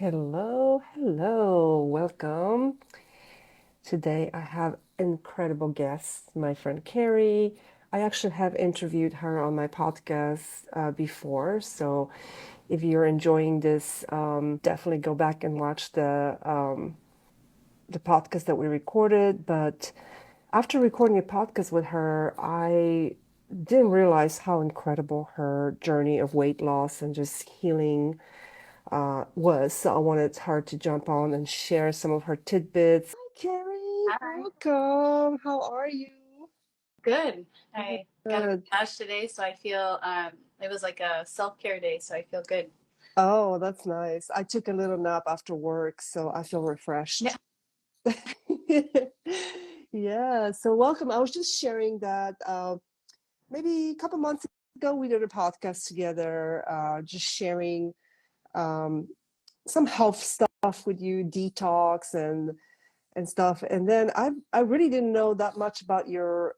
Hello, hello, welcome. Today I have incredible guests, my friend Karri. I actually have interviewed her on my podcast before, so if you're enjoying this, definitely go back and watch the podcast that we recorded. But after recording a podcast with her, I didn't realize how incredible her journey of weight loss and just healing was. So I wanted her to jump on and share some of her tidbits. Hi, Carrie. Hi. Welcome. How are you? Good. I got a Good. massage today, so I feel it was like a self-care day, so I feel good. Oh, that's nice. I took a little nap after work, so I feel Yeah. refreshed. Yeah, so welcome. I was just sharing that maybe a couple months ago we did a podcast together, just sharing um, some health stuff with you, detox and stuff. And then I really didn't know that much about your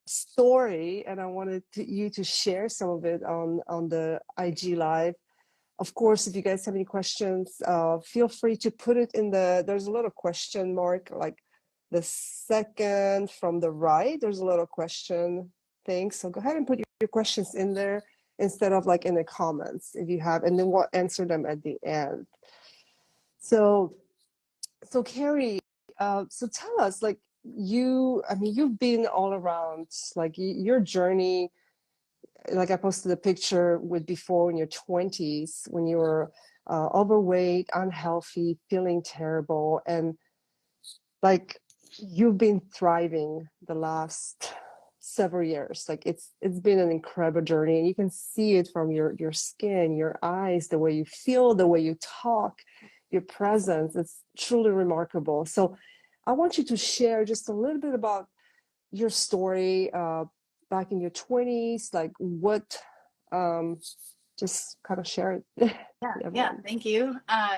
story, and I wanted you to share some of it on the IG live. Of course, if you guys have any questions, feel free to put it in there's a little question mark, like the second from the right, there's a little question thing. So go ahead and put your questions in there instead of like in the comments if you have, and then we'll answer them at the end. So so Carrie, so tell us, like I mean, you've been all around, like your journey. Like I posted a picture with before in your 20s when you were overweight, unhealthy, feeling terrible, and like you've been thriving the last several years. Like it's been an incredible journey, and you can see it from your skin, your eyes, the way you feel, the way you talk, your presence. It's truly remarkable. So I want you to share just a little bit about your story back in your 20s, like what just kind of share it with Yeah, everyone. thank you.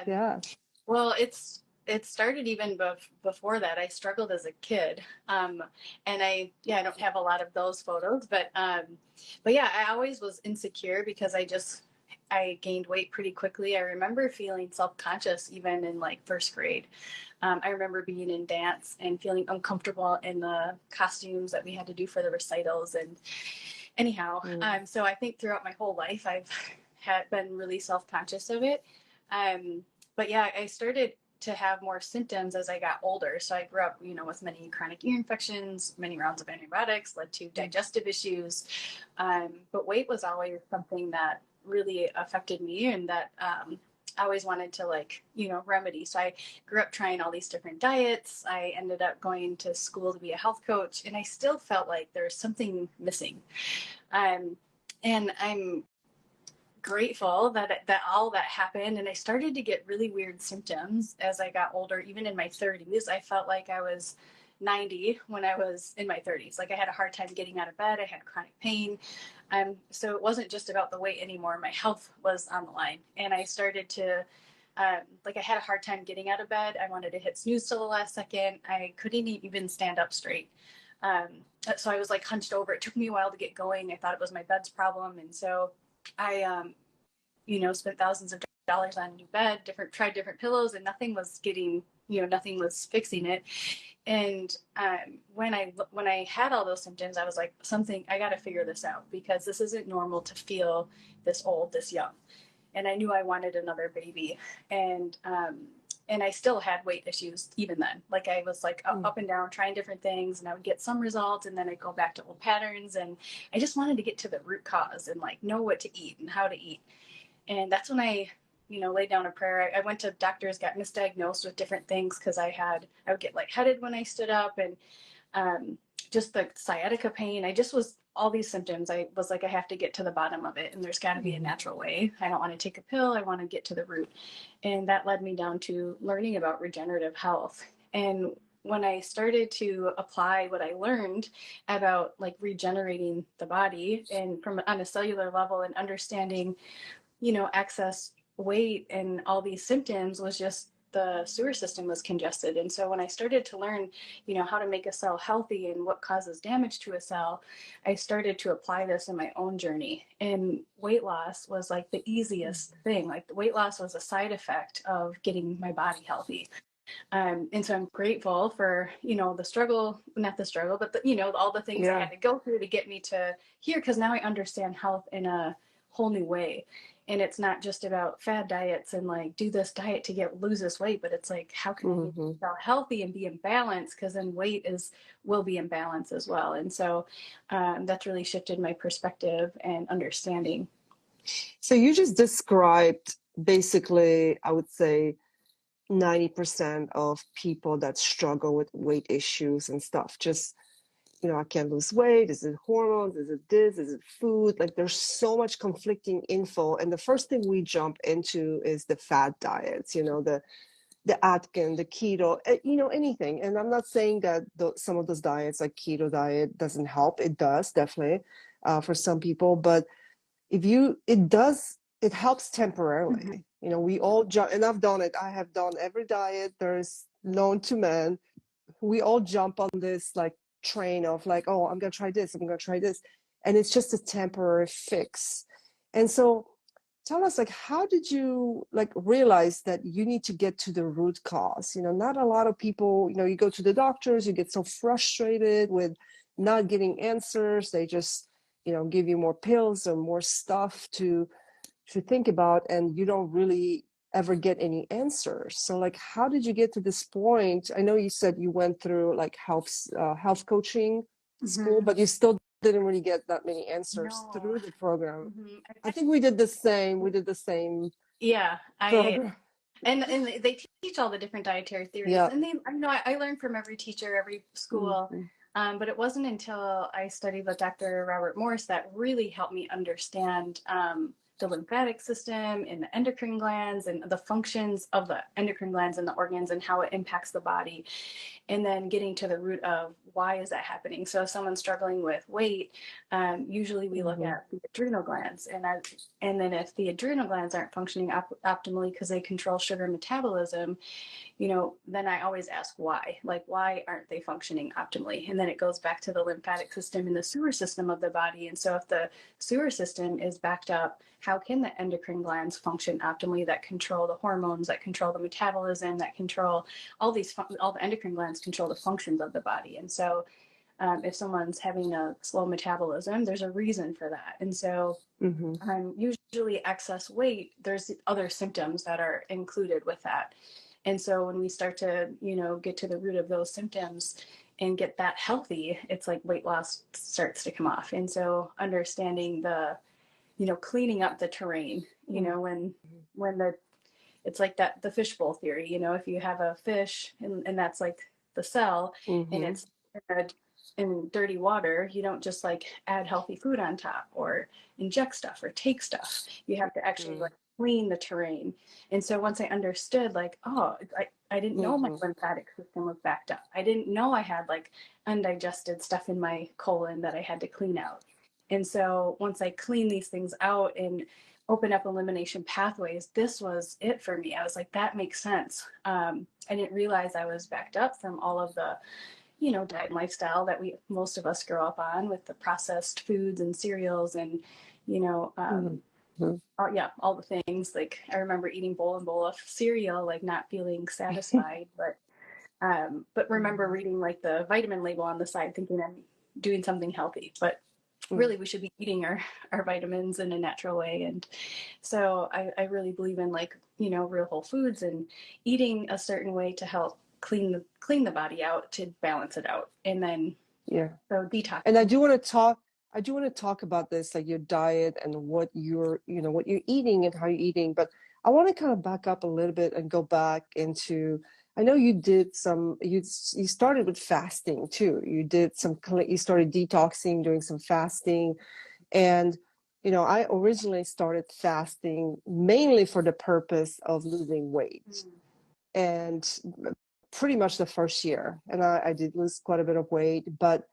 Yeah. Well, it started even before that. I struggled as a kid. And I don't have a lot of those photos, but yeah, I always was insecure because I gained weight pretty quickly. I remember feeling self-conscious even in like first grade. I remember being in dance and feeling uncomfortable in the costumes that we had to do for the recitals. And anyhow, Mm. so I think throughout my whole life, I've had been really self-conscious of it. Um, but yeah, I started to have more symptoms as I got older. So I grew up, with many chronic ear infections, many rounds of antibiotics led to digestive issues. But weight was always something that really affected me and that I always wanted to remedy. So I grew up trying all these different diets. I ended up going to school to be a health coach, and I still felt like there was something missing. Um, and I'm grateful that all that happened, and I started to get really weird symptoms as I got older. Even in my 30s, I felt like I was 90 when I was in my 30s. Like I had a hard time getting out of bed. I had chronic pain. So it wasn't just about the weight anymore. My health was on the line, and I started to like I had a hard time getting out of bed. I wanted to hit snooze till the last second. I couldn't even stand up straight. um, so I was like hunched over. It took me a while to get going. I thought it was my bed's problem, and so I spent thousands of dollars on a new bed, tried different pillows, and nothing was getting, nothing was fixing it. And when I had all those symptoms, I was like, something, I got to figure this out because this isn't normal to feel this old, this young. And I knew I wanted another baby, and and I still had weight issues even then. Like I was like Mm. up and down trying different things, and I would get some results, and then I'd go back to old patterns. And I just wanted to get to the root cause and like know what to eat and how to eat. And that's when I laid down a prayer. I went to doctors, got misdiagnosed with different things because I would get lightheaded when I stood up, and um, just the sciatica pain. I just was all these symptoms. I was like, I have to get to the bottom of it, and there's got to be a Mm. natural way. I don't want to take a pill. I want to get to the root. And that led me down to learning about regenerative health. And when I started to apply what I learned about like regenerating the body and from on a cellular level and understanding excess weight and all these symptoms was just the sewer system was congested. And so when I started to learn, how to make a cell healthy and what causes damage to a cell, I started to apply this in my own journey. And weight loss was like the easiest thing. Like the weight loss was a side effect of getting my body healthy. And so I'm grateful for, the struggle, not the struggle, but all the things I had to go through to get me to here, because now I understand health in a whole new way. And it's not just about fad diets and like do this diet to lose this weight, but it's like, how can I make myself healthy and be in balance? Because then weight will be in balance as well. And so that's really shifted my perspective and understanding. So you just described basically, I would say, 90% of people that struggle with weight issues and stuff. Just, I can't lose weight. Is it hormones? Is it this? Is it food? Like there's so much conflicting info. And the first thing we jump into is the fad diets, the Atkins, the keto, anything. And I'm not saying that some of those diets, like keto diet, doesn't help. It does, definitely, for some people. But it helps temporarily. We all jump, and I've done it. I have done every diet there's known to man. We all jump on this like train of like, oh, I'm gonna try this, I'm gonna try this, and it's just a temporary fix. And so tell us, like, how did you like realize that you need to get to the root cause? Not a lot of people, you go to the doctors, you get so frustrated with not getting answers. They just give you more pills or more stuff to think about, and you don't really ever get any answers. So like, how did you get to this point? I know you said you went through like health coaching school, but you still didn't really get that many answers through the program. I think we did the same Yeah, program. and they teach all the different dietary theories, and I learned from every teacher, every school. But it wasn't until I studied with Dr. Robert Morse that really helped me understand the lymphatic system and the endocrine glands and the functions of the endocrine glands and the organs and how it impacts the body. And then getting to the root of why is that happening. So if someone's struggling with weight, usually we look at the adrenal glands, and then if the adrenal glands aren't functioning optimally because they control sugar metabolism, then I always ask why. Like, why aren't they functioning optimally? And then it goes back to the lymphatic system and the sewer system of the body. And so if the sewer system is backed up, how can the endocrine glands function optimally that control the hormones, that control the metabolism, that control all the endocrine glands control the functions of the body. And so if someone's having a slow metabolism, there's a reason for that. And so usually excess weight, there's other symptoms that are included with that. And so when we start to, get to the root of those symptoms and get that healthy, it's like weight loss starts to come off. And so understanding the, cleaning up the terrain, when it's like that, the fishbowl theory, if you have a fish and that's like the cell and it's in dirty water, you don't just like add healthy food on top or inject stuff or take stuff. You have to actually like clean the terrain. And so once I understood, like, oh, I didn't know my lymphatic system was backed up. I didn't know I had like undigested stuff in my colon that I had to clean out. And so once I clean these things out and open up elimination pathways, this was it for me. I was like, that makes sense. I didn't realize I was backed up from all of the diet and lifestyle that most of us grow up on with the processed foods and cereals and, all the things. Like I remember eating bowl and bowl of cereal, like not feeling satisfied, but remember reading like the vitamin label on the side, thinking I'm doing something healthy, but really we should be eating our vitamins in a natural way. And so I really believe in like, real whole foods and eating a certain way to help clean the body out to balance it out. And then so detox. And I do want to talk about this, like your diet and what you're eating and how you're eating, but I want to kind of back up a little bit and go back into, I know you did you started with fasting too. You started detoxing, doing some fasting. And, I originally started fasting mainly for the purpose of losing weight. And pretty much the first year. And I did lose quite a bit of weight, but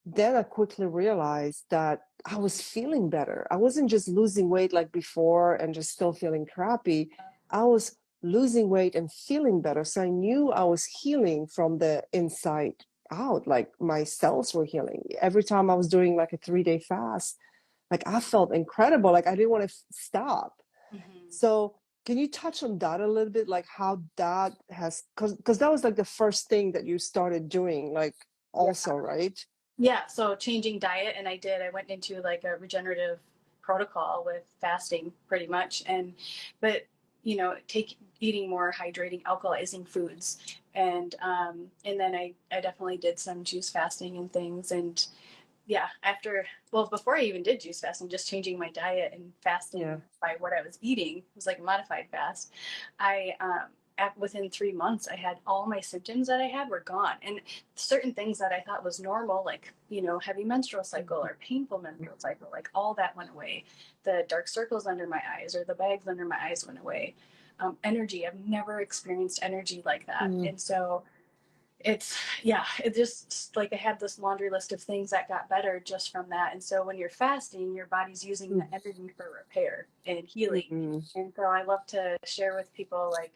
then I quickly realized that I was feeling better. I wasn't just losing weight like before and just still feeling crappy. I was losing weight and feeling better. So I knew I was healing from the inside out, like my cells were healing. Every time I was doing like a 3-day fast, like I felt incredible. Like I didn't want to stop. Mm-hmm. So can you touch on that a little bit? Like how that has, because that was like the first thing that you started doing, like Yeah. also, right? Yeah. So changing diet, and I went into like a regenerative protocol with fasting pretty much. But, eating more hydrating, alkalizing foods. And then I definitely did some juice fasting and things. And yeah, before I even did juice fasting, just changing my diet and Yeah. fasting by what I was eating, it was like a modified fast. I within 3 months, I had all my symptoms that I had were gone, and certain things that I thought was normal, like heavy menstrual cycle or painful menstrual cycle, like all that went away. The dark circles under my eyes or the bags under my eyes went away. Energy, I've never experienced energy like that, Mm-hmm. and so it just like I had this laundry list of things that got better just from that. And so when you're fasting, your body's using the energy for repair and healing. Mm-hmm. And so I love to share with people, like,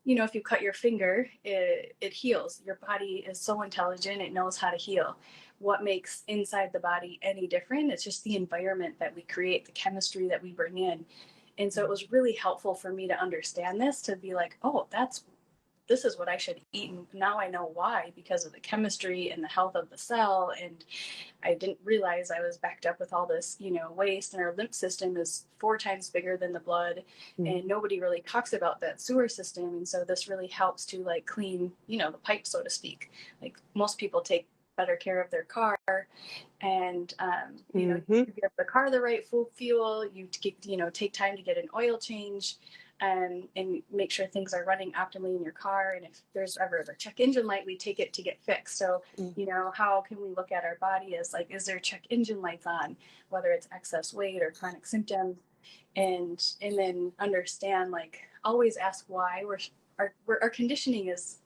if you cut your finger, it heals. Your body is so intelligent, it knows how to heal. What makes inside the body any different? It's just the environment that we create, the chemistry that we bring in. And so it was really helpful for me to understand this, to be like, oh, this is what I should eat. And now I know why, because of the chemistry and the health of the cell. And I didn't realize I was backed up with all this, waste. And our lymph system is 4 times bigger than the blood. Mm-hmm. And nobody really talks about that sewer system. And so this really helps to like clean, the pipe, so to speak. Like most people take better care of their car, and you give the car the right fuel. You take time to get an oil change, and make sure things are running optimally in your car. And if there's ever a check engine light, we take it to get fixed. So, how can we look at our body as like, is there check engine lights on, whether it's excess weight or chronic symptoms, and then understand, like, always ask why. Our conditioning is,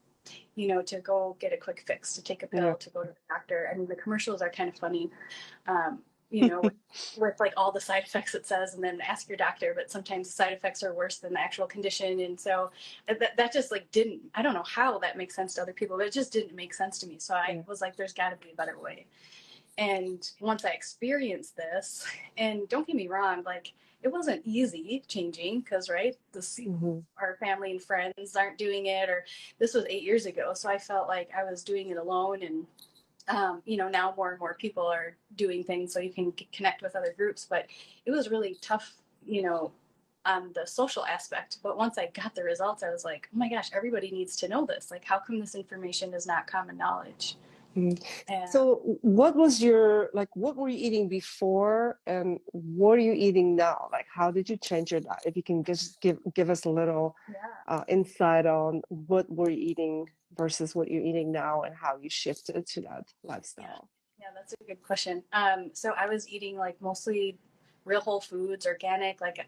to go get a quick fix, to take a pill, Yeah. to go to the doctor. I mean, the commercials are kind of funny. With like all the side effects it says, and then ask your doctor, but sometimes the side effects are worse than the actual condition. And so that just like I don't know how that makes sense to other people, but it just didn't make sense to me. So I was like, there's got to be a better way. And once I experienced this, and don't get me wrong, like it wasn't easy changing, because right, our family and friends aren't doing it, or this was 8 years ago. So I felt like I was doing it alone. And now more and more people are doing things so you can connect with other groups. But it was really tough, on the social aspect. But once I got the results, I was like, oh my gosh, everybody needs to know this. Like, how come this information is not common knowledge? So what was what were you eating before, and what are you eating now? Like, how did you change your diet? If you can just give us a little insight on what were you eating versus what you're eating now, and how you shifted to that lifestyle. Yeah, that's a good question. So I was eating like mostly real whole foods, organic. Like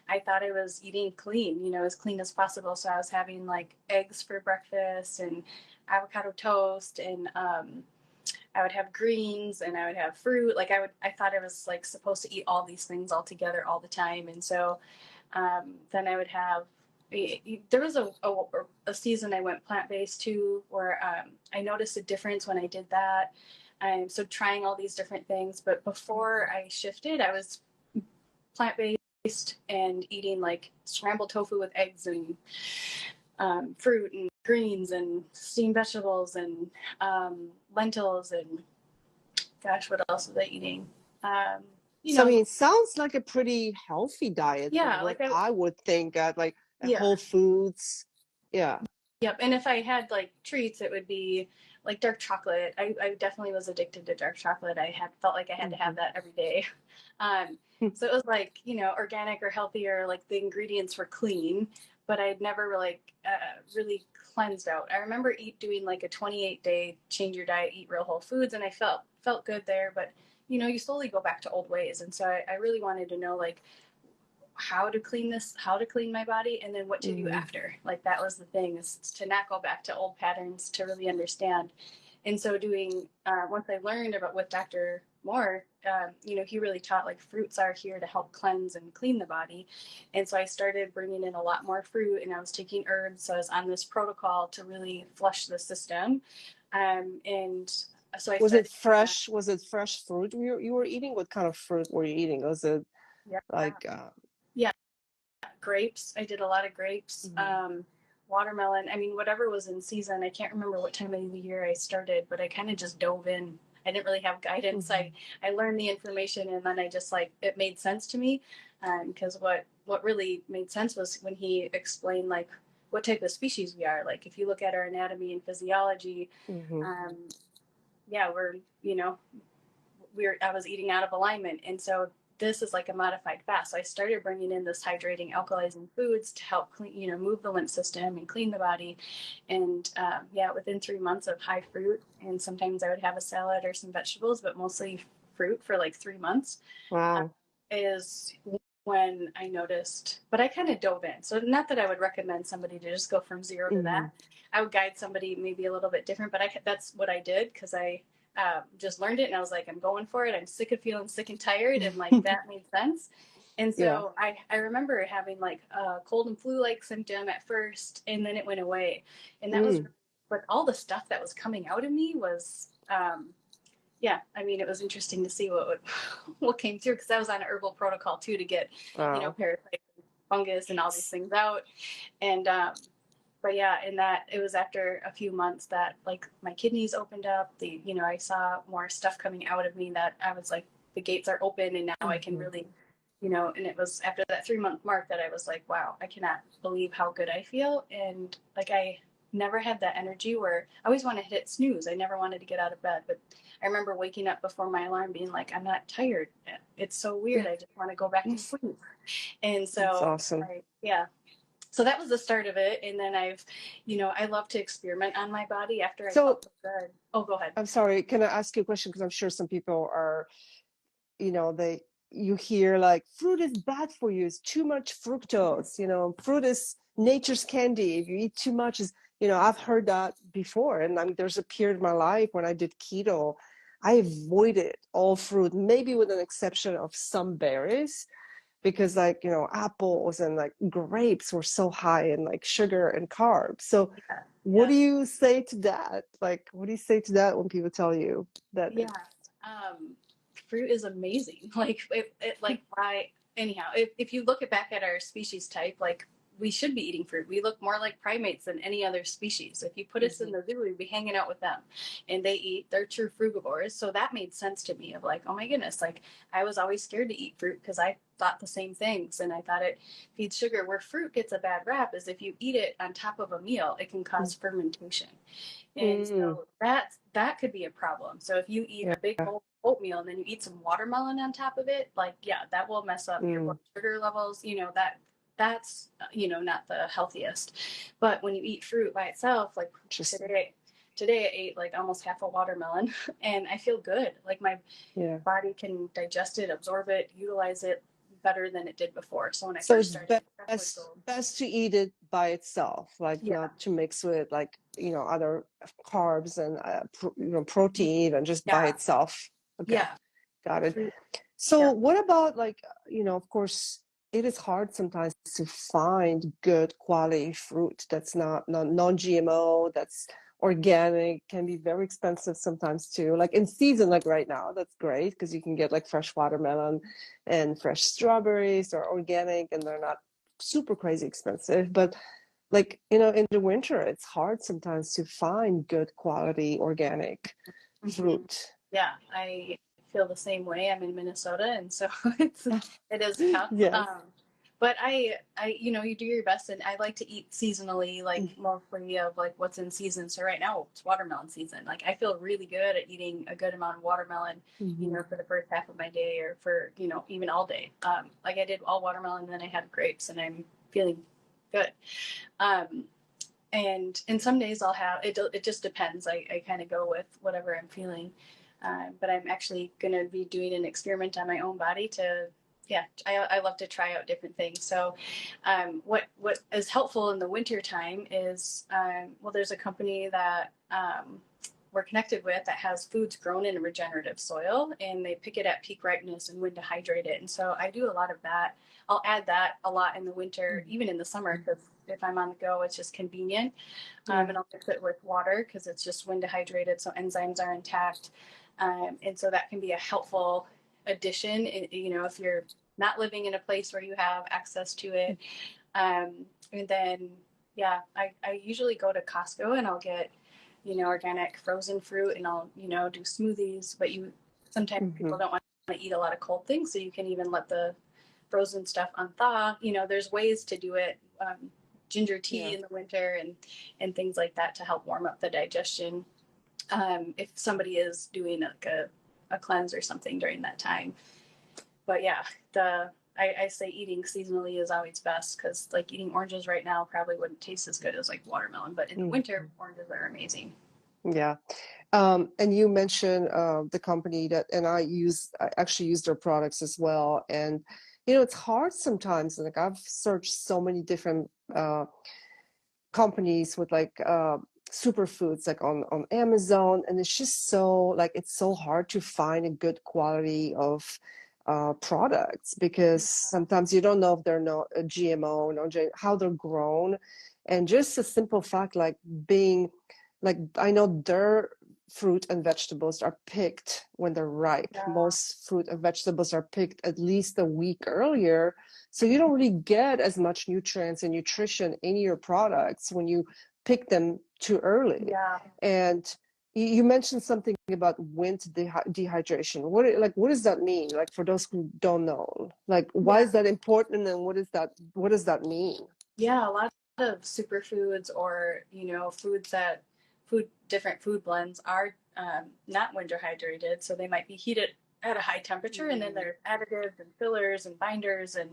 I thought I was eating clean, as clean as possible. So I was having like eggs for breakfast and avocado toast, and I would have greens, and I would have fruit. Like I thought I was like supposed to eat all these things all together all the time. And so then I would have. There was a season I went plant-based too, where I noticed a difference when I did that. So trying all these different things. But before I shifted, I was plant-based and eating like scrambled tofu with eggs and fruit and greens and steamed vegetables and lentils, and gosh, what else was I eating? So I mean, it sounds like a pretty healthy diet. Yeah, Like I would think at like a yeah. Whole Foods. Yeah. Yep. And if I had like treats, it would be like dark chocolate. I definitely was addicted to dark chocolate. I had felt like I had to have that every day. So it was like, organic or healthier, like the ingredients were clean, but I'd never really cleansed out. I remember doing like a 28-day change your diet, eat real whole foods, and I felt good there, but you slowly go back to old ways. And so I really wanted to know, like, how to clean my body, and then what to do after. Like that was the thing, is to not go back to old patterns, to really understand. And so doing once I learned about with Dr. more, he really taught like fruits are here to help cleanse and clean the body. And so I started bringing in a lot more fruit, and I was taking herbs. So I was on this protocol to really flush the system. And so I Was started. it fresh? Was it fresh fruit you were eating? What kind of fruit were you eating? Was it Yeah. like Yeah. Grapes. I did a lot of grapes. mhm, Watermelon. I mean, whatever was in season. I can't remember what time of the year I started, but I kind of just dove in. I didn't really have guidance. mhm, I learned the information, and then I just like it made sense to me. Because what really made sense was when he explained like what type of species we are. Like if you look at our anatomy and physiology, mhm, um, yeah, I was eating out of alignment. And so this is like a modified fast. So I started bringing in this hydrating, alkalizing foods to help clean, move the lymph system and clean the body. And yeah, within 3 months of high fruit, and sometimes I would have a salad or some vegetables, but mostly fruit for like 3 months, uh, wow. is when I noticed, but I kind of dove in. So not that I would recommend somebody to just go from zero to that. Mhm. I would guide somebody maybe a little bit different, but that's what I did because I just learned it, and I was like, I'm going for it. I'm sick of feeling sick and tired, and like that made sense. And Yeah. so I remember having like a cold and flu like symptom at first, and then it went away. And that was Mm. but all the stuff that was coming out of me was yeah, I mean, it was interesting to see what came through, because I was on an herbal protocol too to get, Wow. parasites, and fungus, and all these things out. And but yeah, and that it was after a few months that like my kidneys opened up. I saw more stuff coming out of me, that I was like, the gates are open, and now I can Mhm. really, and it was after that 3 month mark that I was like, wow, I cannot believe how good I feel. And like I never had that energy where I always wanted to hit snooze. I never wanted to get out of bed, but I remember waking up before my alarm being like, I'm not tired. It's so weird. I just want to go back to sleep. And That's so awesome. yeah, so that was the start of it. And then I love to experiment on my body after I felt So so good. Oh, go ahead. I'm sorry, can I ask you a question? Because I'm sure some people are, they you hear like fruit is bad for you, it's too much fructose, fruit is nature's candy. If you eat too much is, I've heard that before. And I mean, there's a period in my life when I did keto, I avoided all fruit, maybe with an exception of some berries, because like, apples and like grapes were so high in like sugar and carbs. So Yeah. what Yeah. do you say to that? Like, what do you say to that when people tell you that Yeah. Um, Fruit is amazing. Like like why anyhow, if you look back at our species type, like we should be eating fruit. We look more like primates than any other species. If you put us in Mhm. the zoo, we'd be hanging out with them. And they're true frugivores. So that made sense to me of like, oh my goodness, like I was always scared to eat fruit because I thought the same things, and I thought it feeds sugar. Where fruit gets a bad rap is if you eat it on top of a meal, it can cause fermentation. And Mm, so that could be a problem. So if you eat yeah. a big bowl of oatmeal and then you eat some watermelon on top of it, like yeah, that will mess up your blood Mm, sugar levels. That's not the healthiest. But when you eat fruit by itself, like interesting. today I ate like almost half a watermelon, and I feel good. Like my Yeah. body can digest it, absorb it, utilize it better than it did before. So when I So first it's started, that's what best gold. best to eat it by itself, like Yeah. not to mix with like, other carbs and protein, and just by Yeah. itself. Okay, Yeah. got it. Fruit. So Yeah. what about like, of course, it is hard sometimes to find good quality fruit that's not non-GMO, that's organic, can be very expensive sometimes too. Like in season, like right now, that's great because you can get like fresh watermelon and fresh strawberries are organic and they're not super crazy expensive. But like, in the winter, it's hard sometimes to find good quality organic Mm-hmm. fruit. Yeah, I feel the same way. I'm in Minnesota, and so it is tough. Yes. But you do your best, and I like to eat seasonally, like mostly of like what's in season. So right now it's watermelon season. Like I feel really good at eating a good amount of watermelon, Mm-hmm. for the first half of my day, or for even all day. Like I did all watermelon, and then I had grapes, and I'm feeling good. Um, and some days I'll have it. It just depends. I kind of go with whatever I'm feeling. But I'm actually going to be doing an experiment on my own body to, yeah, I love to try out different things. So, what is helpful in the winter time is, well, there's a company that we're connected with that has foods grown in regenerative soil, and they pick it at peak ripeness and when to hydrate it. And so I do a lot of that. I'll add that a lot in the winter, even in the summer, because if I'm on the go, it's just convenient. And I'll mix it with water because it's just when to hydrate it, so enzymes are intact. And so that can be a helpful addition, if you're not living in a place where you have access to it. And then, yeah, I usually go to Costco and I'll get, organic frozen fruit, and I'll, do smoothies. But sometimes people don't want to eat a lot of cold things, so you can even let the frozen stuff unthaw. There's ways to do it. Ginger tea in the winter and things like that to help warm up the digestion. If somebody is doing like a cleanse or something during that time. But yeah, I say eating seasonally is always best, because like eating oranges right now probably wouldn't taste as good as like watermelon, but in the winter, oranges are amazing. Yeah. And you mentioned the company and I actually use their products as well. And, it's hard sometimes. Like I've searched so many different companies with like superfoods like on Amazon, and it's just it's so hard to find a good quality of products, because sometimes you don't know if they're not a GMO, how they're grown. And just a simple fact, like being like, I know their fruit and vegetables are picked when they're ripe. Most fruit and vegetables are picked at least a week earlier, so you don't really get as much nutrients and nutrition in your products when you pick them too early. And you mentioned something about wind dehydration. What does that mean? Like, for those who don't know, like, why is that important, and what does that mean? Yeah, a lot of superfoods, or different food blends are not winter hydrated, so they might be heated at a high temperature, and then there's additives and fillers and binders, and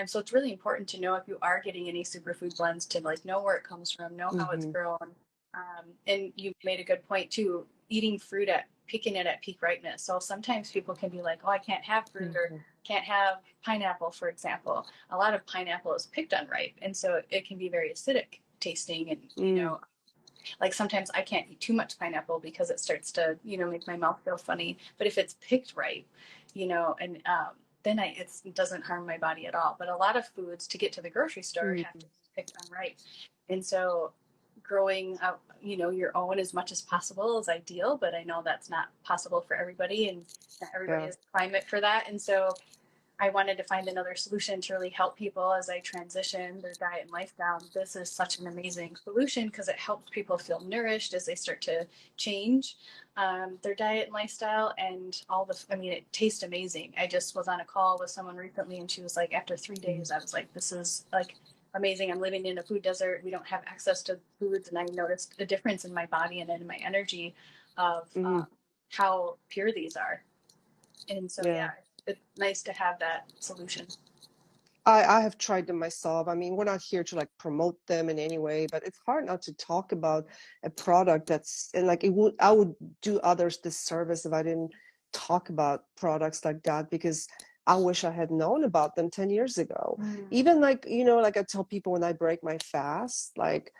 so it's really important to know if you are getting any superfood blends, to like know where it comes from, know how it's grown. And you made a good point too, picking it at peak ripeness. So sometimes people can be like, oh, I can't have fruit or can't have pineapple, for example. A lot of pineapple is picked unripe, and so it can be very acidic tasting. And like sometimes I can't eat too much pineapple because it starts to make my mouth feel funny. But if it's picked right, and then it doesn't harm my body at all. But a lot of foods, to get to the grocery store, have to be picked unripe. And so growing out your own as much as possible is ideal, but I know that's not possible for everybody, and not everybody has climate for that. And so I wanted to find another solution to really help people as I transition their diet and lifestyle. This is such an amazing solution because it helps people feel nourished as they start to change their diet and lifestyle. And it tastes amazing. I just was on a call with someone recently, and she was like, after 3 days, I was like, this is like amazing. I'm living in a food desert. We don't have access to foods. And I noticed a difference in my body and in my energy of how pure these are. And so, it's nice to have that solution. I have tried them myself. I mean, we're not here to like promote them in any way, but it's hard not to talk about a product that's like I would do others this service if I didn't talk about products like that, because I wish I had known about them 10 years ago. Even like, like I tell people when I break my fast, like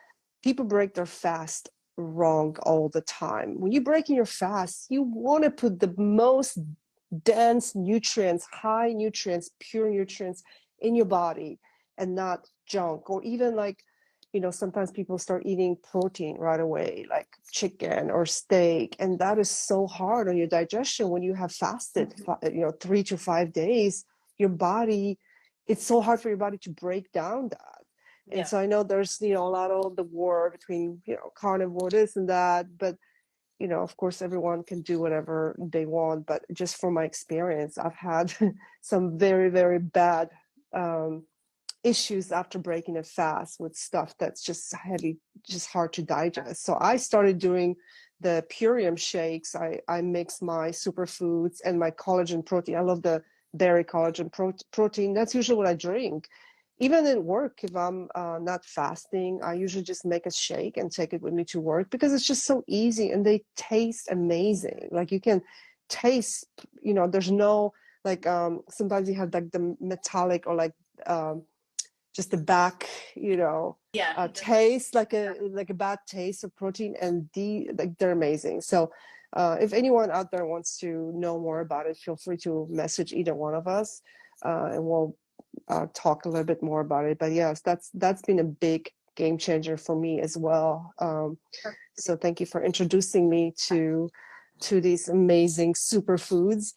people break their fast wrong all the time. When you're breaking your fast, you want to put the most dense nutrients, high nutrients, pure nutrients in your body, and not junk. Or even like, sometimes people start eating protein right away, like chicken or steak, and that is so hard on your digestion when you have fasted 3 to 5 days. Your body, it's so hard for your body to break down that. And so I know there's a lot of the war between carnivore, this and that, but of course, everyone can do whatever they want. But just from my experience, I've had some very, very bad issues after breaking a fast with stuff that's just heavy, just hard to digest. So I started doing the Purium shakes. I mix my superfoods and my collagen protein. I love the dairy collagen protein. That's usually what I drink. Even at work, if I'm not fasting, I usually just make a shake and take it with me to work, because it's just so easy and they taste amazing. Like you can taste, there's no like sometimes you have like the metallic or like just the back, Yeah. taste, like a bad taste of protein, and they're amazing. So if anyone out there wants to know more about it, feel free to message either one of us, and we'll talk a little bit more about it. But yes, that's been a big game changer for me as well. So thank you for introducing me to these amazing superfoods.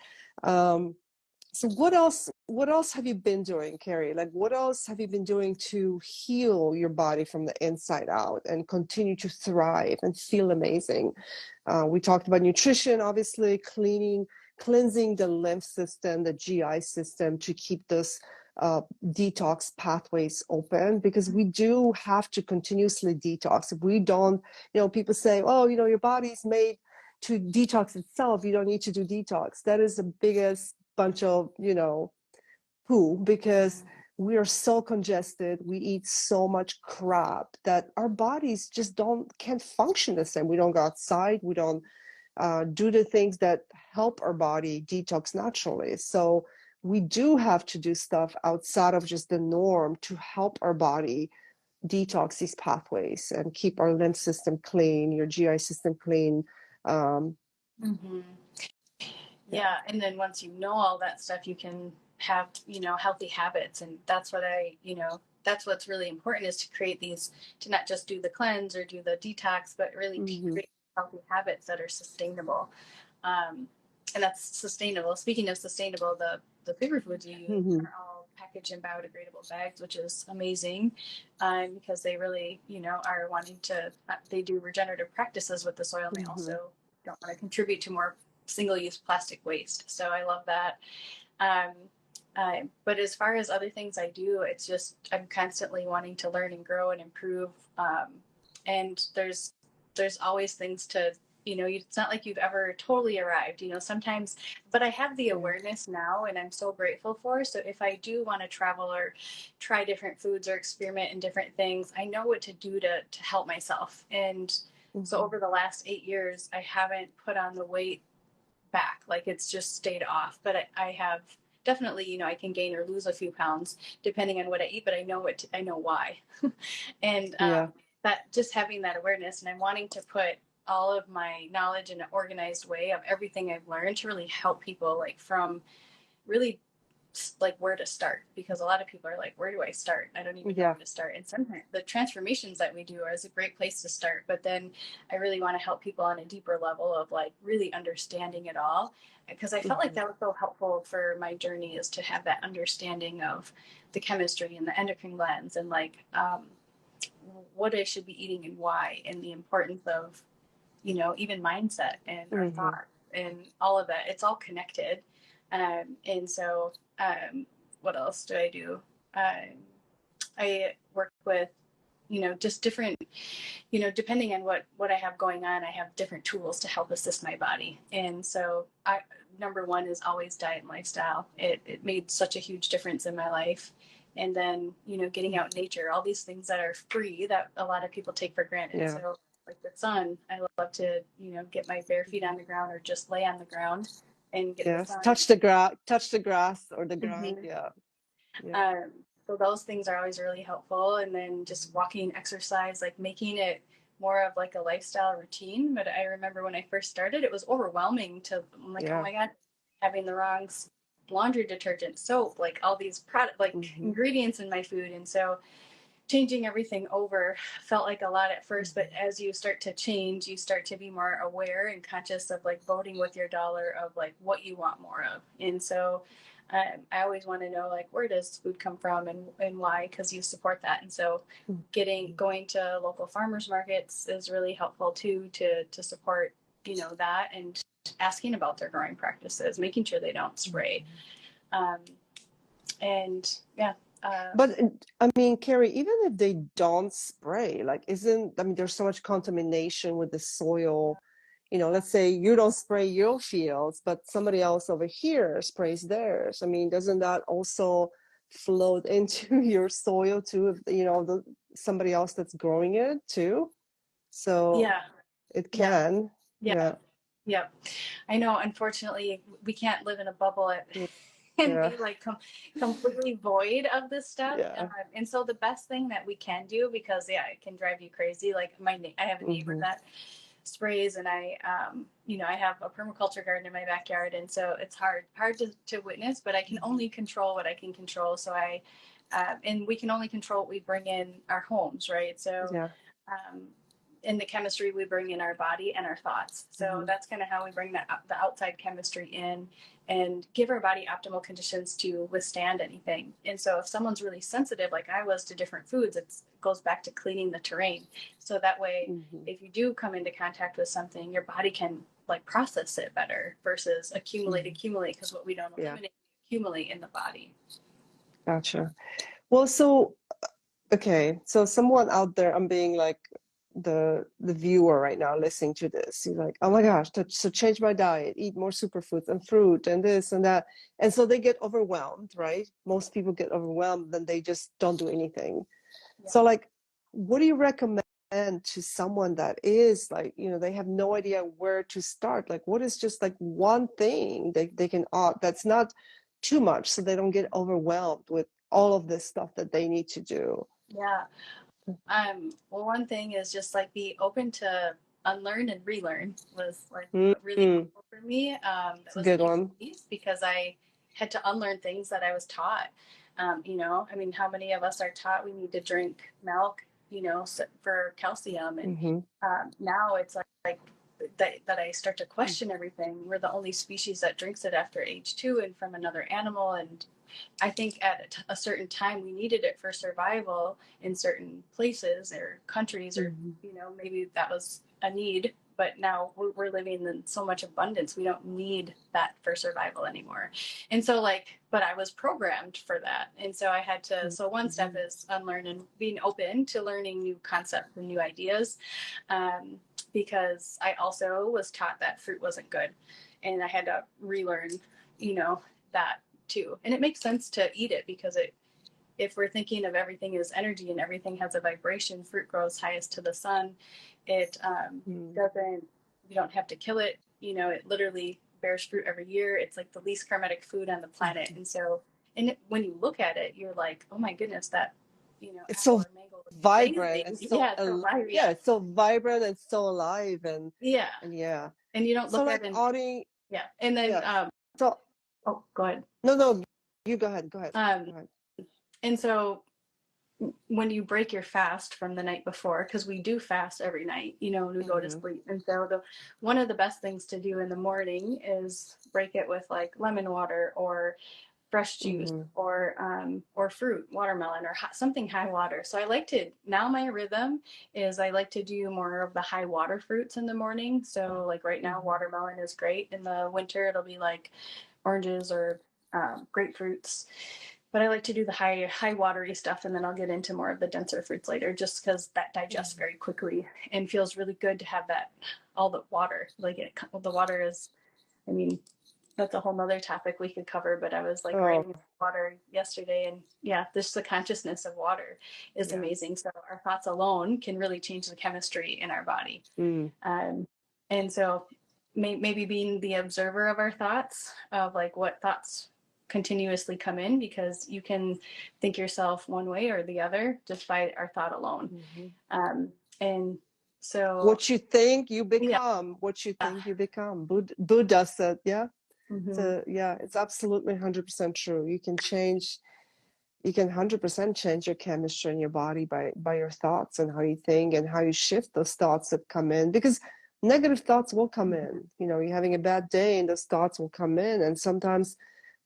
So what else have you been doing, Karri? Like, what else have you been doing to heal your body from the inside out and continue to thrive and feel amazing? We talked about nutrition, obviously, cleansing the lymph system, the GI system, to keep this detox pathways open, because we do have to continuously detox. If we don't, people say, oh, your body's made to detox itself, you don't need to do detox. That is the biggest bunch of poo, because we are so congested, we eat so much crap that our bodies just can't function the same. We don't go outside, we don't do the things that help our body detox naturally. So we do have to do stuff outside of just the norm to help our body detox these pathways and keep our lymph system clean, your GI system clean. Mm-hmm. Yeah, and then once you know all that stuff, you can have, healthy habits. And that's that's what's really important, is to create these, to not just do the cleanse or do the detox, but really Mm-hmm. create healthy habits that are sustainable. And that's sustainable. Speaking of sustainable, the superfoods you use Mm-hmm. are all packaged in biodegradable bags, which is amazing, because they really, are wanting to, they do regenerative practices with the soil, and they Mm-hmm. also don't want to contribute to more single-use plastic waste. So I love that. But as far as other things I do, it's just I'm constantly wanting to learn and grow and improve. And there's always things to, it's not like you've ever totally arrived, sometimes, but I have the awareness now, and I'm so grateful for. So if I do want to travel or try different foods or experiment in different things, I know what to do to help myself. And so over the last 8 years, I haven't put on the weight back. Like, it's just stayed off. But I have definitely, I can gain or lose a few pounds depending on what I eat, but I know why. And Yeah. that, just having that awareness, and I'm wanting to put all of my knowledge in an organized way of everything I've learned to really help people, like, from really, like, where to start, because a lot of people are like, where do I start? I don't even know where to start. And sometimes the transformations that we do is a great place to start, but then I really want to help people on a deeper level of, like, really understanding it all, because I felt like that was so helpful for my journey, is to have that understanding of the chemistry and the endocrine lens, and, like, what I should be eating and why, and the importance of, even mindset and our thought and all of that. It's all connected. And so, what else do I do? I work with, just different, depending on what I have going on, I have different tools to help assist my body. And so number one is always diet and lifestyle. It made such a huge difference in my life. And then, getting out in nature, all these things that are free that a lot of people take for granted. Yeah. So, like the sun, I love to, get my bare feet on the ground, or just lay on the ground and get the sun. Touch the grass or the ground. Mm-hmm. Yeah. So those things are always really helpful. And then just walking, exercise, like making it more of like a lifestyle routine. But I remember when I first started, it was overwhelming I'm like, oh my God, having the wrong laundry detergent, soap, like all these ingredients in my food. And so changing everything over felt like a lot at first, but as you start to change, you start to be more aware and conscious of, like, voting with your dollar of, like, what you want more of. And so I always want to know, like, where does food come from, and why, because you support that. And so going to local farmers markets is really helpful too, to support, that, and asking about their growing practices, making sure they don't spray. And yeah. But I mean, Karri, even if they don't spray, like, there's so much contamination with the soil. Let's say you don't spray your fields, but somebody else over here sprays theirs. I mean, doesn't that also float into your soil too? If, somebody else that's growing it too. So Yeah. it can. Yeah. I know, unfortunately, we can't live in a bubble and Yeah. be like completely void of this stuff. Yeah. And so the best thing that we can do, because yeah, it can drive you crazy. Like I have a neighbor that sprays, and I have a permaculture garden in my backyard, and so it's hard to witness, but I can only control what I can control. So and we can only control what we bring in our homes, right? So Yeah. in the chemistry we bring in our body and our thoughts. So that's kind of how we bring the outside chemistry in and give our body optimal conditions to withstand anything. And so if someone's really sensitive, like I was, to different foods, it goes back to cleaning the terrain. So that way, if you do come into contact with something, your body can like process it better versus accumulate, because what we don't eliminate, we accumulate in the body. Gotcha. Well, so okay, so someone out there, I'm being like the viewer right now listening to this. You're like, oh my gosh, so change my diet, eat more superfoods and fruit and this and that. And so they get overwhelmed, right? Most people get overwhelmed, then they just don't do anything. Yeah. So like, what do you recommend to someone that is like, they have no idea where to start? Like, what is just like one thing they can that's not too much, so they don't get overwhelmed with all of this stuff that they need to do? Yeah. Well, one thing is just like be open to unlearn and relearn was like really helpful for me. That was a good one, because I had to unlearn things that I was taught. I mean, how many of us are taught we need to drink milk, for calcium, and now it's like that I start to question everything. We're the only species that drinks it after age 2 and from another animal, and I think at a certain time we needed it for survival in certain places or countries, or maybe that was a need. But now we're living in so much abundance, we don't need that for survival anymore. And so but I was programmed for that, and so I had to. So one step is unlearn and being open to learning new concepts and new ideas, because I also was taught that fruit wasn't good, and I had to relearn, that too. And it makes sense to eat it, because if we're thinking of everything as energy and everything has a vibration, fruit grows highest to the sun. It doesn't, you don't have to kill it. It literally bears fruit every year. It's like the least karmic food on the planet. And so, when you look at it, you're like, oh my goodness, that, it's so vibrant and so, yeah, it's so vibrant and so alive, and yeah. And you don't look at it. Yeah. And then, so, oh, go ahead. No, you go ahead. Go ahead. And so when you break your fast from the night before, because we do fast every night, when we go to sleep. And so one of the best things to do in the morning is break it with like lemon water or fresh juice or fruit, watermelon, or something high water. So now my rhythm is I like to do more of the high water fruits in the morning. So like right now, watermelon is great. In the winter, it'll be like oranges or grapefruits. But I like to do the high watery stuff, and then I'll get into more of the denser fruits later, just because that digests very quickly and feels really good to have that, all the water. The water is, I mean, that's a whole nother topic we could cover, but I was writing water yesterday, and just the consciousness of water is amazing. So our thoughts alone can really change the chemistry in our body. And so maybe being the observer of our thoughts, of like what thoughts continuously come in, because you can think yourself one way or the other just by our thought alone. And so what you think you become, what you think you become. Buddha said, so it's absolutely 100% true. You can 100% change your chemistry in your body by your thoughts and how you think and how you shift those thoughts that come in, because negative thoughts will come in. You're having a bad day and those thoughts will come in, and sometimes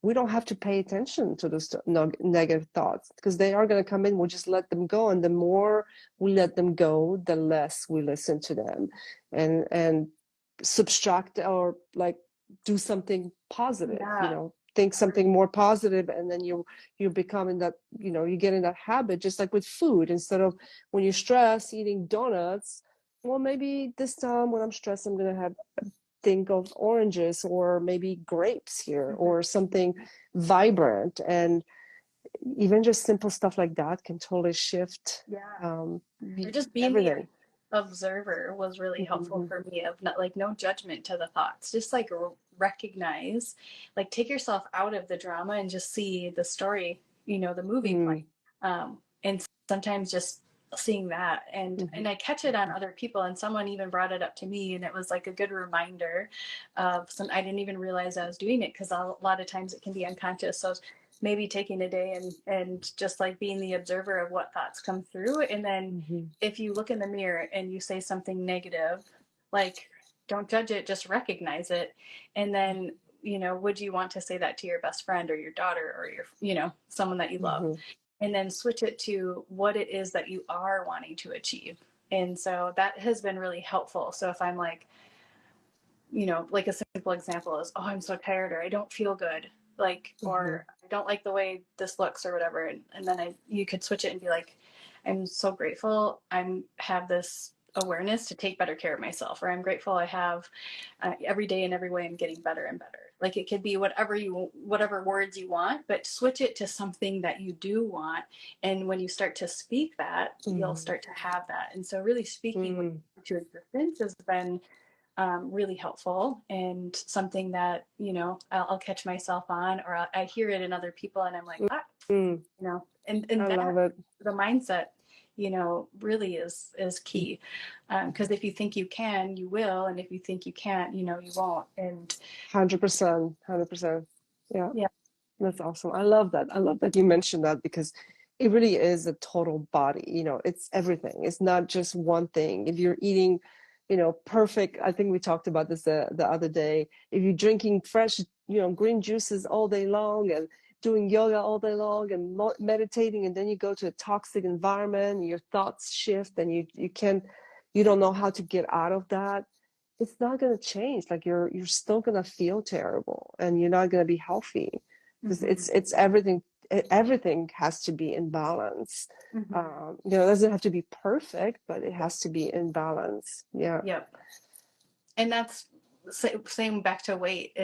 we don't have to pay attention to those negative thoughts, because they are going to come in. We'll just let them go, and the more we let them go, the less we listen to them and subtract or like do something positive. Think something more positive, and then you become in that, you get in that habit, just like with food. Instead of when you're stressed eating donuts, well, maybe this time when I'm stressed, I'm going to think of oranges or maybe grapes here or something vibrant. And even just simple stuff like that can totally shift or just being everything. observer was really helpful for me, of not like no judgment to the thoughts, just like recognize, like take yourself out of the drama and just see the story, the movie playing. And sometimes just seeing that, and I catch it on other people, and someone even brought it up to me, and it was like a good reminder of some, I didn't even realize I was doing it, because a lot of times it can be unconscious. So maybe taking a day and just like being the observer of what thoughts come through. And then if you look in the mirror and you say something negative, like don't judge it, just recognize it. And then, would you want to say that to your best friend or your daughter or your, someone that you love? And then switch it to what it is that you are wanting to achieve. And so that has been really helpful. So if I'm like, like a simple example is, oh, I'm so tired, or I don't feel good, like, or I don't like the way this looks or whatever. And then you could switch it and be like, I'm so grateful I have this awareness to take better care of myself, or I'm grateful I have every day in every way I'm getting better and better. Like it could be whatever words you want, but switch it to something that you do want. And when you start to speak that, you'll start to have that. And so really speaking to existence has been really helpful, and something that I'll catch myself on, or I hear it in other people, and I'm like, and I that love it. the mindset really is key, because if you think you can, you will, and if you think you can't, you won't. And 100%. Yeah. Yeah. That's awesome. I love that. I love that you mentioned that, because it really is a total body. It's everything. It's not just one thing. If you're eating, perfect, I think we talked about this the other day. If you're drinking fresh, green juices all day long, and doing yoga all day long, and meditating, and then you go to a toxic environment, and your thoughts shift, and you don't know how to get out of that, it's not going to change. Like you're still going to feel terrible, and you're not going to be healthy, because it's everything has to be in balance. It doesn't have to be perfect, but it has to be in balance. Yep. And that's same back to weight.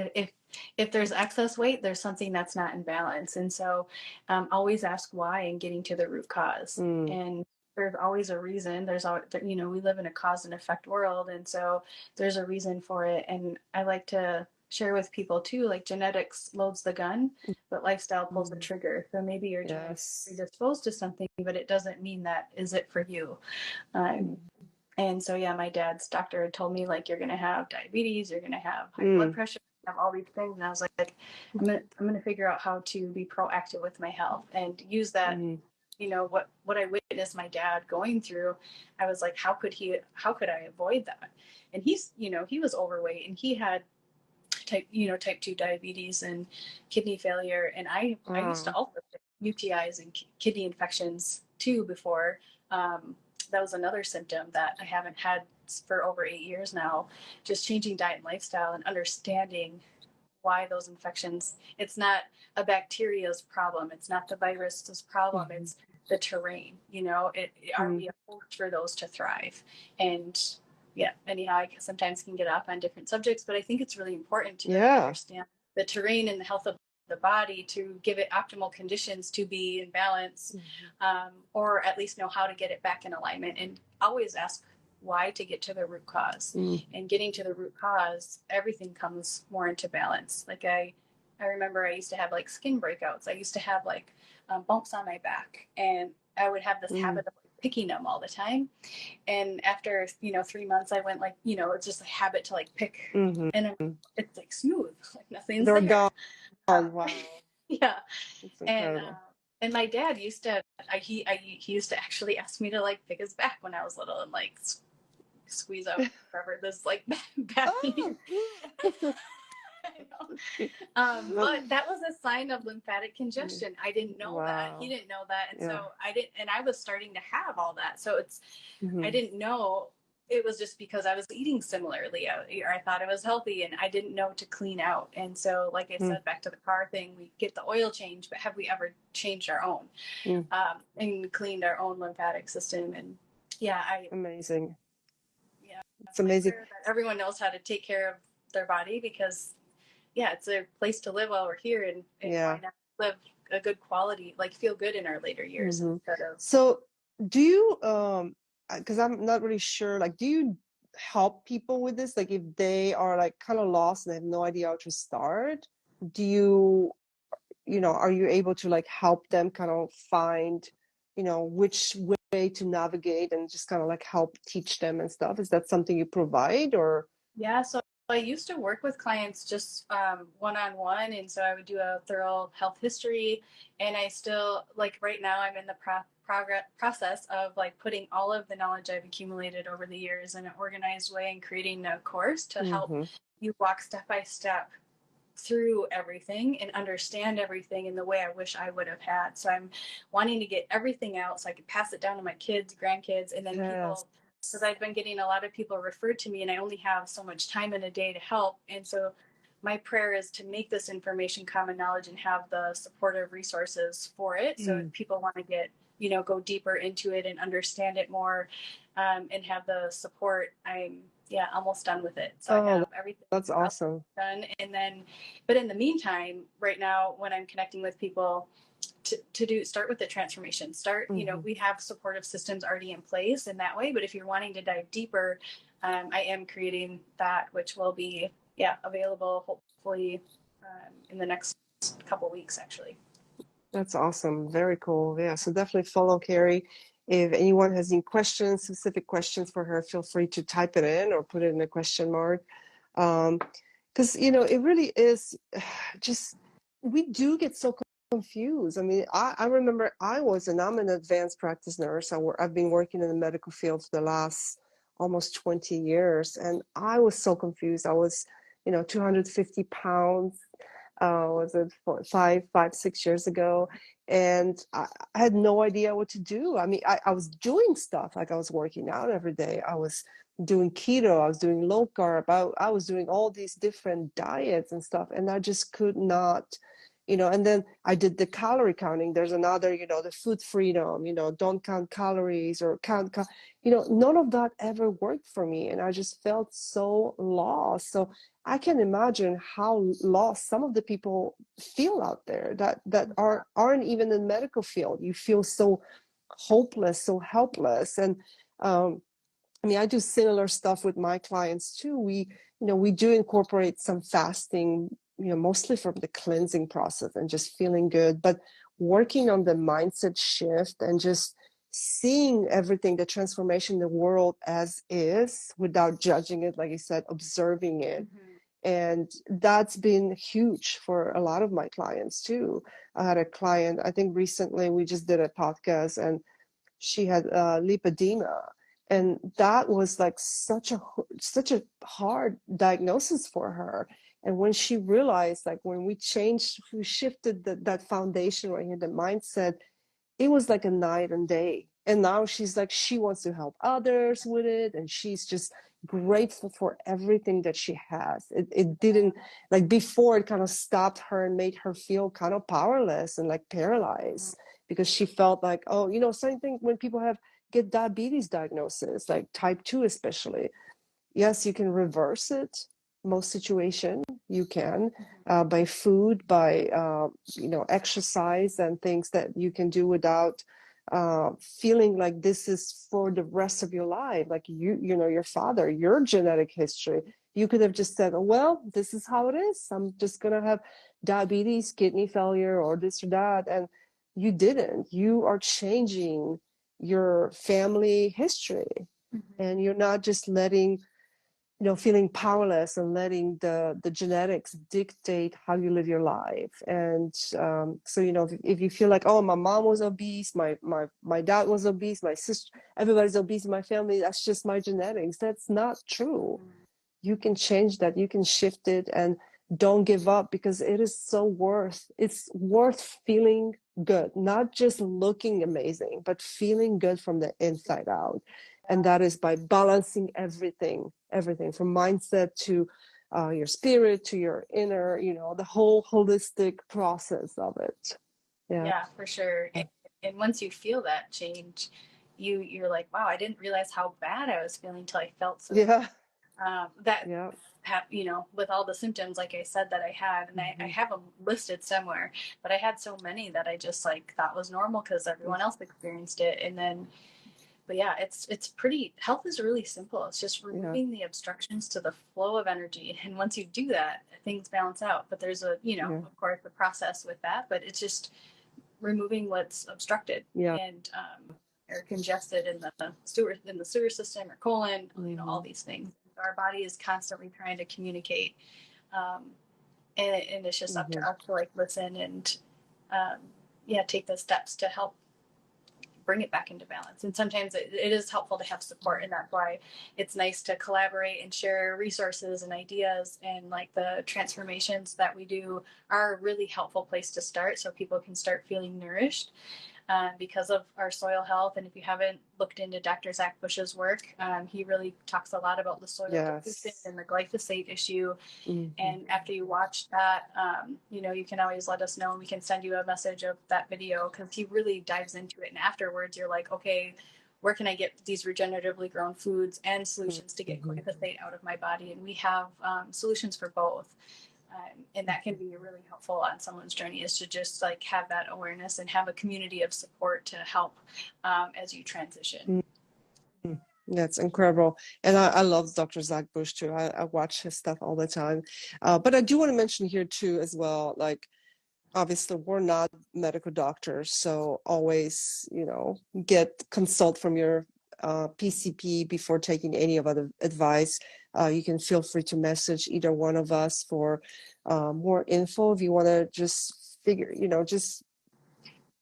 If there's excess weight, there's something that's not in balance. And so always ask why, and getting to the root cause. And there's always a reason. There's always, we live in a cause and effect world, and so there's a reason for it. And I like to share with people too, like genetics loads the gun, but lifestyle pulls the trigger. So maybe you're predisposed to something, but it doesn't mean that is it for you. And so, my dad's doctor had told me, like, you're going to have diabetes, you're going to have high blood pressure, have all these things. And I was like, I'm going to figure out how to be proactive with my health and use that, what I witnessed my dad going through. I was like, how could I avoid that? And he's, he was overweight, and he had type 2 diabetes and kidney failure. And I used to also get UTIs and kidney infections too before. That was another symptom that I haven't had for over 8 years now. Just changing diet and lifestyle and understanding why those infections, it's not a bacteria's problem. It's not the virus's problem. It's the terrain, are we a host for those to thrive? And anyhow, I sometimes can get off on different subjects, but I think it's really important to understand the terrain and the health of the body, to give it optimal conditions to be in balance, or at least know how to get it back in alignment. And always ask why, to get to the root cause. And getting to the root cause, everything comes more into balance. Like I remember I used to have like skin breakouts. I used to have like bumps on my back, and I would have this habit of picking them all the time. And after 3 months, I went like, it's just a habit to like pick, and it's like smooth, like nothing's They're there. gone. Wow. Yeah. It's incredible. And my dad used to, he used to actually ask me to like pick his back when I was little, and like squeeze out whatever this like back. But that was a sign of lymphatic congestion. I didn't know that. He didn't know that. And so I didn't, and I was starting to have all that. So it's, I didn't know. It was just because I was eating similarly, or I thought it was healthy, and I didn't know to clean out. And so, like I said, back to the car thing, we get the oil change, but have we ever changed our own and cleaned our own lymphatic system? And amazing. Yeah, it's amazing. That everyone knows how to take care of their body, because it's a place to live while we're here, and why not live a good quality, like feel good in our later years instead of. So do you because I'm not really sure, like, do you help people with this? Like if they are like kind of lost and they have no idea how to start, do you, are you able to like help them kind of find, which way to navigate and just kind of like help teach them and stuff? Is that something you provide or? Yeah, so I used to work with clients just one-on-one, and so I would do a thorough health history. And I still, like right now, I'm in the process of like putting all of the knowledge I've accumulated over the years in an organized way and creating a course to help Mm-hmm. you walk step by step through everything and understand everything in the way I wish I would have had. So I'm wanting to get everything out so I can pass it down to my kids, grandkids, and then Yes. people, because I've been getting a lot of people referred to me and I only have so much time in a day to help. And so my prayer is to make this information common knowledge and have the supportive resources for it. So if people want to get, go deeper into it and understand it more, and have the support, I'm almost done with it. So I Oh, have everything that's awesome. done. And then, but in the meantime, right now, when I'm connecting with people start with the transformation, Mm-hmm. we have supportive systems already in place in that way. But if you're wanting to dive deeper, I am creating that, which will be, available hopefully in the next couple weeks, actually. That's awesome. Very cool. Yeah. So definitely follow Karri. If anyone has any questions, specific questions for her, feel free to type it in or put it in a question mark. Because, it really is just, we do get so confused. I mean, I remember I'm an advanced practice nurse. I've been working in the medical field for the last almost 20 years. And I was so confused. I was, 250 pounds, was it 6 years ago, and I had no idea what to do. I mean, I was doing stuff, like I was working out every day, I was doing keto, I was doing low carb, I was doing all these different diets and stuff, and I just could not, and then I did the calorie counting. There's another, the food freedom, don't count calories or none of that ever worked for me, and I just felt so lost. So I can imagine how lost some of the people feel out there that aren't even in the medical field. You feel so hopeless, so helpless. And I mean, I do similar stuff with my clients too. We do incorporate some fasting, mostly from the cleansing process and just feeling good, but working on the mindset shift and just seeing everything, the transformation in the world as is without judging it, like you said, observing it. Mm-hmm. And that's been huge for a lot of my clients too. I had a client, I think recently we just did a podcast, and she had lipedema, and that was like such a hard diagnosis for her. And when she realized, like when we shifted that foundation right here, the mindset, it was like a night and day. And now she's like, she wants to help others with it, and she's just grateful for everything that she has. It didn't, like before, it kind of stopped her and made her feel kind of powerless and like paralyzed, because she felt like, oh, same thing when people get diabetes diagnosis, like type 2 especially. Yes, you can reverse it. Most situation you can, by food, by exercise and things that you can do without feeling like this is for the rest of your life. Like your father, your genetic history, you could have just said, oh, well, this is how it is, I'm just gonna have diabetes, kidney failure, or this or that. And you didn't. You are changing your family history, Mm-hmm. and you're not just letting, feeling powerless and letting the genetics dictate how you live your life. And so, if you feel like, oh, my mom was obese, my dad was obese, my sister, everybody's obese in my family, that's just my genetics. That's not true. You can change that, you can shift it, and don't give up, because it's worth feeling good, not just looking amazing, but feeling good from the inside out. And that is by balancing everything from mindset to your spirit to your inner, the whole holistic process of it. Yeah. Yeah, for sure. And once you feel that change, you're like, wow, I didn't realize how bad I was feeling until I felt so Yeah. that Yeah. with all the symptoms, like I said, that I had, and I Mm-hmm. have them listed somewhere, but I had so many that I just like thought was normal because everyone else experienced it. And then yeah, it's pretty, health is really simple. It's just removing the obstructions to the flow of energy. And once you do that, things balance out. But there's a, of course, the process with that, but it's just removing what's obstructed and or congested in the sewer system or colon, all these things. Our body is constantly trying to communicate. And it's just up to us to like listen and take the steps to help bring it back into balance. And sometimes it is helpful to have support, and that's why it's nice to collaborate and share resources and ideas. And like the transformations that we do are a really helpful place to start, so people can start feeling nourished because of our soil health. And if you haven't looked into Dr. Zach Bush's work, he really talks a lot about the soil depletion and the glyphosate issue. And after you watch that, you can always let us know, and we can send you a message of that video, because he really dives into it. And afterwards, you're like, okay, where can I get these regeneratively grown foods and solutions to get glyphosate out of my body? And we have solutions for both. And that can be really helpful on someone's journey, is to just like have that awareness and have a community of support to help as you transition. That's incredible. And I love Dr. Zach Bush too. I watch his stuff all the time. But I do want to mention here too as well, like, obviously we're not medical doctors, so always, consult from your PCP before taking any of other advice. You can feel free to message either one of us for more info if you want to just just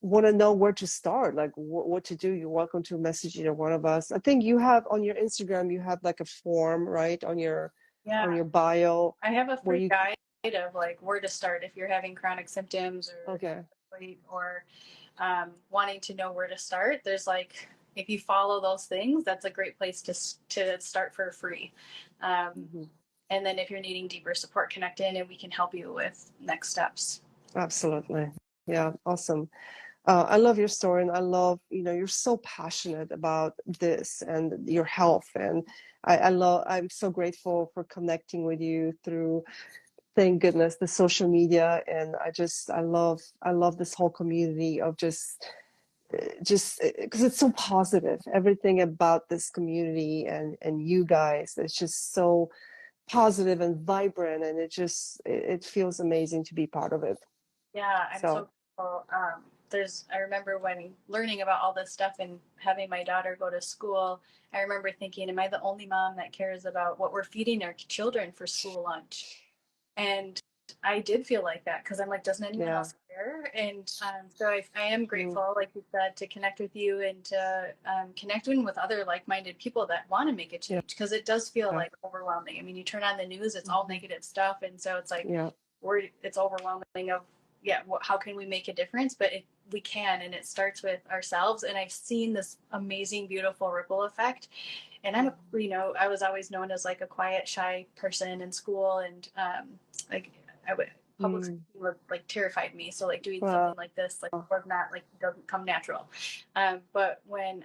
want to know where to start, like what to do. You're welcome to message either one of us. I think you have on your Instagram, you have like a form, right, on your bio. I have a free guide of like where to start if you're having chronic symptoms or wanting to know where to start. There's like, if you follow those things, that's a great place to start for free. And then if you're needing deeper support, connect in and we can help you with next steps. Absolutely. Yeah. Awesome. I love your story, and I love, you're so passionate about this and your health. And I'm so grateful for connecting with you through, thank goodness, the social media. And I love this whole community of just because it's so positive. Everything about this community and you guys, it's just so positive and vibrant, and it feels amazing to be part of it. Yeah, I'm so grateful. I remember when learning about all this stuff and having my daughter go to school, I remember thinking, am I the only mom that cares about what we're feeding our children for school lunch? And I did feel like that, because I'm like, doesn't anyone else care? And so I am grateful, like you said, to connect with you and to connect with other like-minded people that want to make a change, because it does feel like overwhelming. I mean, you turn on the news, it's all negative stuff. And so it's like, it's overwhelming of, how can we make a difference? But we can, and it starts with ourselves. And I've seen this amazing, beautiful ripple effect. And I'm, I was always known as like a quiet, shy person in school, and public speaking would like terrified me. So like doing something like this, like was not like doesn't come natural. But when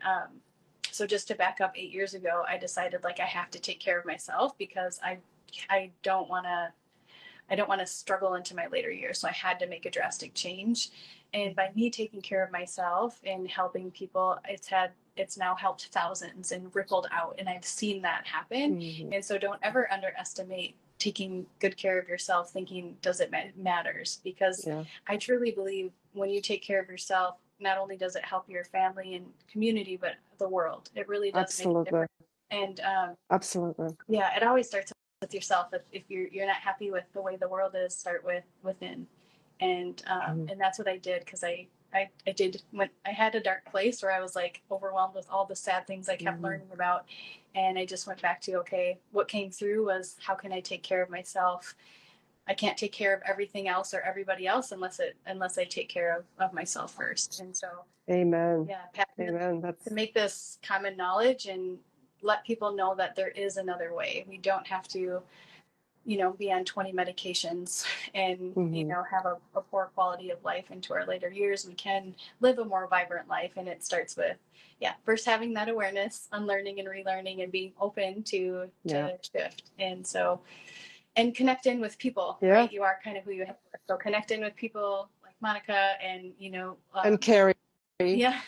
so just to back up, 8 years ago, I decided like I have to take care of myself, because I don't want to struggle into my later years. So I had to make a drastic change. And by me taking care of myself and helping people, it's now helped thousands and rippled out. And I've seen that happen. And so don't ever underestimate taking good care of yourself, thinking, does it matters? Because I truly believe when you take care of yourself, not only does it help your family and community, but the world. It really does make a difference. And absolutely. Yeah, it always starts with yourself. If you're not happy with the way the world is, start within. And that's what I did, because I did, when I had a dark place where I was like overwhelmed with all the sad things I kept learning about. And I just went back to, okay, what came through was, how can I take care of myself? I can't take care of everything else or everybody else unless I take care of myself first. And so, amen. Amen. To make this common knowledge and let people know that there is another way. We don't have to, be on 20 medications and, have a poor quality of life into our later years. We can live a more vibrant life. And it starts with, first having that awareness, unlearning and relearning, and being open to shift. And so, and connect in with people, right? You are kind of who you have. So connect in with people like Monica and, and Karri. Yeah.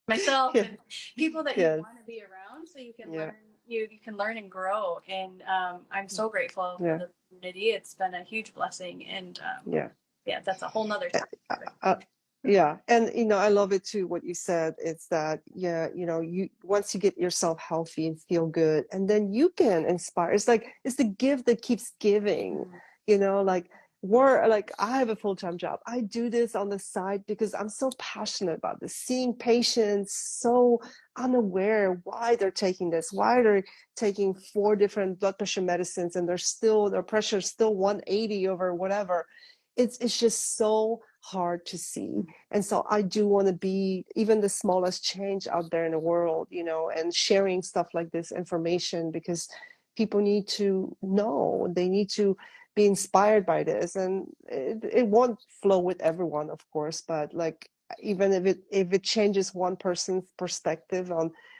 myself Yeah. and people that you Yes. want to be around, so you can Yeah. learn. You can learn and grow. And I'm so grateful for Yeah. the community. It's been a huge blessing. And Yeah. yeah, that's a whole nother topic. Uh, yeah, and I love it too. What you said, it's that, yeah, you once you get yourself healthy and feel good, and then you can inspire. It's like it's the gift that keeps giving. Like I have a full-time job. I do this on the side because I'm so passionate about this. Seeing patients so unaware why they're taking this, why they're taking 4 different blood pressure medicines, and their pressure is still 180 over whatever. It's just so hard to see. And so I do want to be even the smallest change out there in the world, and sharing stuff like this information, because people need to know, they need to be inspired by this. And it won't flow with everyone, of course, but like, even if it changes one person's perspective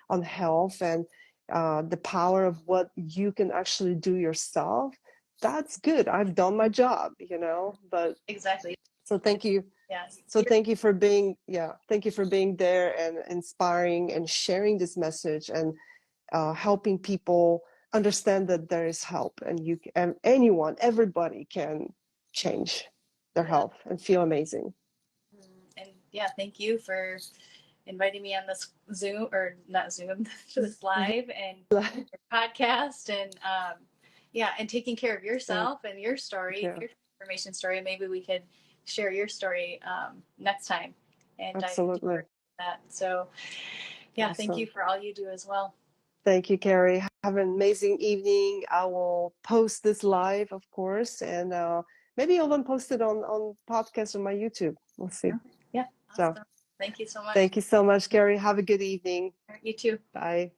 on health, and the power of what you can actually do yourself, that's good. I've done my job, but Exactly. so thank you. Yes. So thank you for being, thank you for being there and inspiring and sharing this message, and helping people understand that there is help, and and everybody can change their health and feel amazing. And yeah, thank you for inviting me on this Zoom, or not Zoom, to this live and podcast. And yeah, and taking care of yourself and your story, Yeah, your transformation story. Maybe we could share your story next time and dive absolutely. deeper into that. So yeah, Awesome. thank you for all you do as well. Thank you, Karri. Have an amazing evening. I will post this live, of course, and maybe I'll even post it on podcast on my YouTube. We'll see. Yeah, awesome. So, thank you so much. Thank you so much, Karri. Have a good evening. You too. Bye.